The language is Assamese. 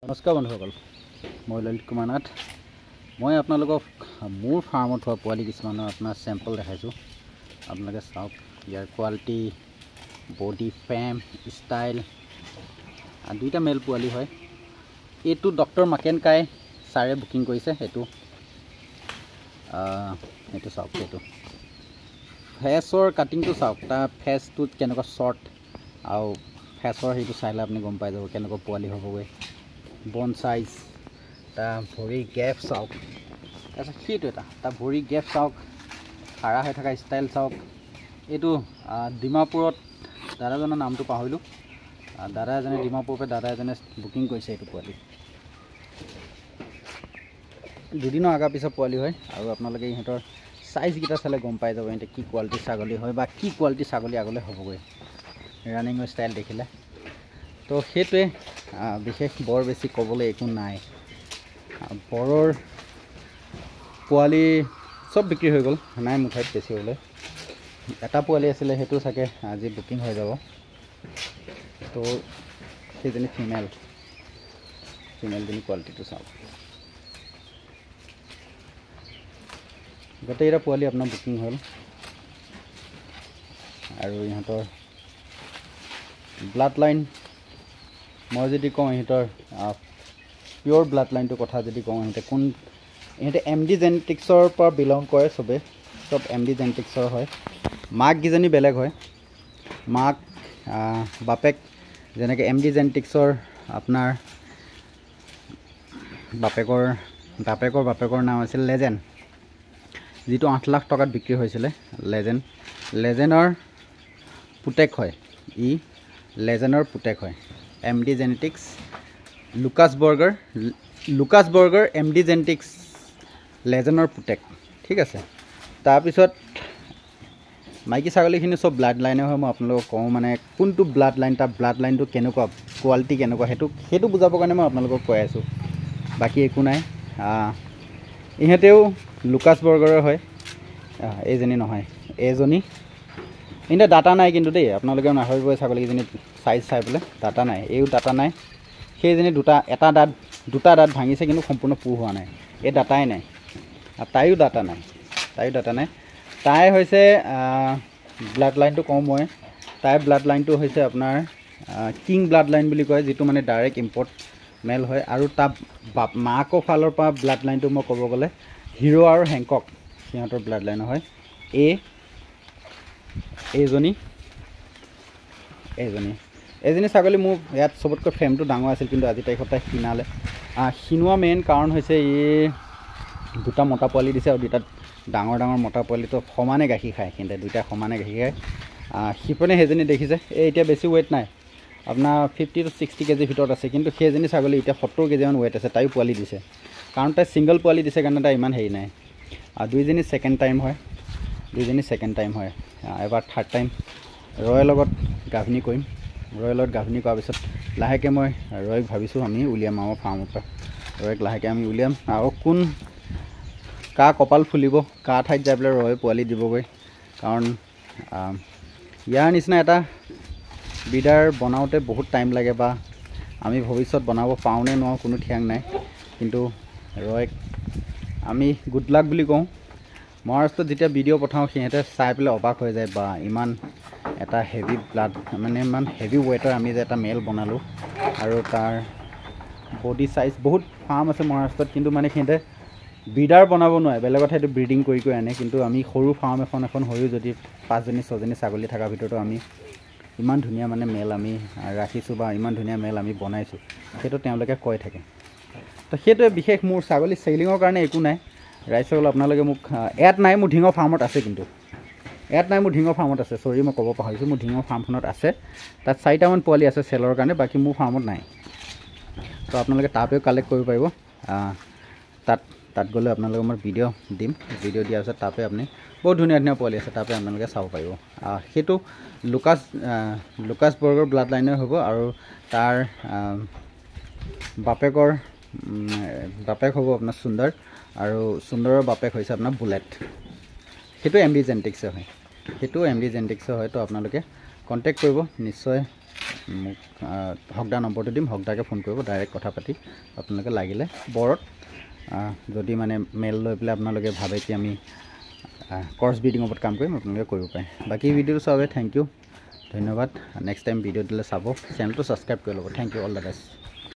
নমস্কাৰ বন্ধুসকল, মই ললিত কুমাৰ নাথ। মই আপোনালোকক মোৰ ফাৰ্মত হোৱা পোৱালি কিছুমানৰ আপোনাৰ চেম্পল দেখাইছোঁ। আপোনালোকে চাওক, ইয়াৰ কোৱালিটি, বডি ফ্ৰেম, ষ্টাইল, দুইটা মেল পোৱালি হয়। এইটো ডক্টৰ মাকেন কাই ছাৰে বুকিং কৰিছে। এইটো চাওক, এইটো ফেচৰ কাটিংটো চাওক, তাৰ ফেচটোত কেনেকুৱা শ্বৰ্ট আৰু ফেচৰ সেইটো চাইলে আপুনি গম পাই যাব কেনেকুৱা পোৱালি হ'বগৈ। বন সাইজ, তাৰ ভৰি গেপ চাওক, তাৰপিছত সেইটো তাৰ ভৰি গেপ চাওক, খাৰা হৈ থকা ষ্টাইল চাওক। এইটো ডিমাপুৰত দাদাজনৰ নামটো পাহৰিলোঁ, দাদা এজনে ডিমাপুৰৰ পৰা দাদা এজনে বুকিং কৰিছে এইটো পোৱালি। দুদিনৰ আগৰ পিছত পোৱালি হয় আৰু আপোনালোকে ইহঁতৰ চাইজকেইটা চালে গম পাই যাব ইহঁতে কি কোৱালিটিৰ ছাগলী হয় বা কি কোৱালিটিৰ ছাগলী আগলৈ হ'বগৈ ৰানিঙৰ ষ্টাইল দেখিলে। তো সেইটোৱে, বিশেষ বৰ বেছি ক'বলৈ একো নাই। বৰৰ পোৱালি চব বিক্ৰী হৈ গ'ল, নাই মোৰ ঠাইত বেছি হ'লে। এটা পোৱালি আছিলে, সেইটো চাগে আজি বুকিং হৈ যাব। তো সেইজনী ফিমেলজনী কোৱালিটিটো চাওক। গোটেইকেইটা পোৱালি আপোনাৰ বুকিং হ'ল আৰু ইহঁতৰ ব্লাড লাইন মই যদি কওঁ, ইহঁতৰ পিয়'ৰ ব্লাড লাইনটোৰ কথা যদি কওঁ, ইহঁতে MD জেনেটিক্সৰ পৰা বিলং কৰে। চব MD জেনেটিক্সৰ হয়। মাককেইজনী বেলেগ হয়। মাক বাপেক যেনেকৈ MD জেনেটিক্সৰ আপোনাৰ বাপেকৰ নাম আছিল লেজেণ্ড, যিটো 8 লাখ টকাত বিক্ৰী হৈছিলে। লেজেণ্ডৰ পুতেক হয়, লেজেণ্ডৰ পুতেক হয়। MD genetics Lucas Burger MD genetics লেজেণ্ডৰ পুতেক, ঠিক আছে। তাৰপিছত মাইকী ছাগলীখিনি চব ব্লাড লাইনে হয়। মই আপোনালোকক কওঁ মানে কোনটো ব্লাড লাইন, তাৰ ব্লাড লাইনটো কেনেকুৱা, কোৱালিটি কেনেকুৱা, সেইটো বুজাবৰ কাৰণে মই আপোনালোকক কৈ আছোঁ, বাকী একো নাই। ইহঁতেও লুকাছ বাৰ্গাৰৰ হয়। এইজনী নহয়, এইজনী ইহঁতে ডাটা নাই কিন্তু দেই, আপোনালোকে নাভাবিব ছাগলীকেইজনী চাইজ চাই পেলাই ডাটা নাই। এইও ডাটা নাই। সেইজনী দুটা দাঁত ভাঙিছে কিন্তু সম্পূৰ্ণ পুৰ হোৱা নাই, এই ডাটাই নাই। আৰু তাইও ডাটা নাই। তাই হৈছে ব্লাড লাইনটো কওঁ মই, তাইৰ ব্লাড লাইনটো হৈছে আপোনাৰ কিং ব্লাড লাইন বুলি কয়, যিটো মানে ডাইৰেক্ট ইম্পৰ্ট মেল হয়। আৰু তাৰ মাকৰ ফালৰ পৰা ব্লাড লাইনটো মই ক'ব গ'লে হিৰ' আৰু হেংকক, সিহঁতৰ ব্লাড লাইন হয়। এইজনী ছাগলী মোৰ ইয়াত চবতকৈ ফ্ৰেমটো ডাঙৰ আছিল, কিন্তু আজি তাৰিখত তাই খিনালে। খিনোৱা মেইন কাৰণ হৈছে দুটা মতা পোৱালি দিছে আৰু দুটা ডাঙৰ মতা পোৱালিটো সমানে গাখীৰ খায়। সিহঁতে দুইটা সমানে গাখীৰ খায়। সিপনে সেইজনী দেখিছে, এতিয়া বেছি ৱেইট নাই, আপোনাৰ 50 to 60 কেজিৰ ভিতৰত আছে। কিন্তু সেইজনী ছাগলী এতিয়া 70 কেজিমান ৱেইট আছে। তাইও পোৱালি দিছে, কাৰণ তাই ছিংগল পোৱালি দিছে কাৰণে তাই ইমান হেৰি নাই। দুইজনী ছেকেণ্ড টাইম হয়। এবাৰ থাৰ্ড টাইম ৰয়ৰ লগত গাভিনী কৰিম। ৰয়ৰ লগত গাভিনী কৰাৰ পিছত লাহেকৈ মই ৰয়ক ভাবিছোঁ আমি উলিয়াম আমাৰ ফাৰ্মৰ পৰা। ৰয়ক লাহেকৈ আমি উলিয়াম আৰু কাৰ কপাল ফুলিব, কাৰ ঠাইত যাই পেলাই ৰয় পোৱালি দিবগৈ। কাৰণ ইয়াৰ নিচিনা এটা বিডাৰ বনাওঁতে বহুত টাইম লাগে, বা আমি ভৱিষ্যত বনাব পাৰোঁনে নোৱাৰোঁ কোনো ঠিয়াং নাই। কিন্তু ৰয়ক আমি গুড লাক বুলি কওঁ। মহাৰাষ্ট্ৰত যেতিয়া ভিডিঅ' পঠাওঁ, সিহঁতে চাই পেলাই অবাক হৈ যায়, বা ইমান এটা হেভি ব্লাড, মানে ইমান হেভি ৱেইটৰ আমি যে এটা মেল বনালোঁ। আৰু তাৰ বডি চাইজ, বহুত ফাৰ্ম আছে মহাৰাষ্ট্ৰত, কিন্তু মানে সিহঁতে ব্ৰিডাৰ বনাব নোৱাৰে, বেলেগত সেইটো ব্ৰিডিং কৰি আনে। কিন্তু আমি সৰু ফাৰ্ম এখন হৈও যদি 5-6জনী ছাগলী থকাৰ ভিতৰতো আমি ইমান ধুনীয়া মানে মেল আমি ৰাখিছোঁ, বা ইমান ধুনীয়া মেল আমি বনাইছোঁ, সেইটো তেওঁলোকে কৈ থাকে। তো সেইটোৱে বিশেষ। মোৰ ছাগলী চেলিঙৰ কাৰণে একো নাই। ৰাইজসকল আপোনালোকে মোক ইয়াত নাই, মোৰ ঢিঙৰ ফাৰ্মত আছে। কিন্তু ইয়াত নাই, মোৰ ঢিঙৰ ফাৰ্মত আছে। চৰি, মই ক'ব পাহৰিছোঁ, মোৰ ঢিঙৰ ফাৰ্মখনত আছে। তাত 4টামান পোৱালি আছে চেলৰ কাৰণে, বাকী মোৰ ফাৰ্মত নাই। তো আপোনালোকে তাতেও কালেক্ট কৰিব পাৰিব। তাত গ'লে আপোনালোকে মই ভিডিঅ' দিম। ভিডিঅ' দিয়াৰ পিছত তাতে আপুনি বহুত ধুনীয়া পোৱালি আছে, তাতে আপোনালোকে চাব পাৰিব। সেইটো লুকাছ বাৰ্গাৰ ব্লাড লাইনৰ হ'ব। আৰু তাৰ বাপেক হ'ব আপোনাৰ সুন্দৰ, আৰু সুন্দৰৰ বাপেক হৈছে আপোনাৰ বুলেট। সেইটো MD জেনেটিক্সৰ হয়। তো আপোনালোকে কণ্টেক্ট কৰিব নিশ্চয়। মোক হকদাৰ নম্বৰটো দিম, হকদাকে ফোন কৰিব, ডাইৰেক্ট কথা পাতি আপোনালোকে লাগিলে বৰত যদি মানে মেল লৈ পেলাই আপোনালোকে ভাবে কি আমি ক্ৰছ ব্ৰিডিঙৰ ওপৰত কাম কৰিম, আপোনালোকে কৰিব পাৰে। বাকী ভিডিঅ'টো চাবে, থেংক ইউ, ধন্যবাদ। নেক্সট টাইম ভিডিঅ' দিলে চাব, চেনেলটো ছাবস্ক্ৰাইব কৰি ল'ব। Thank you, all the best.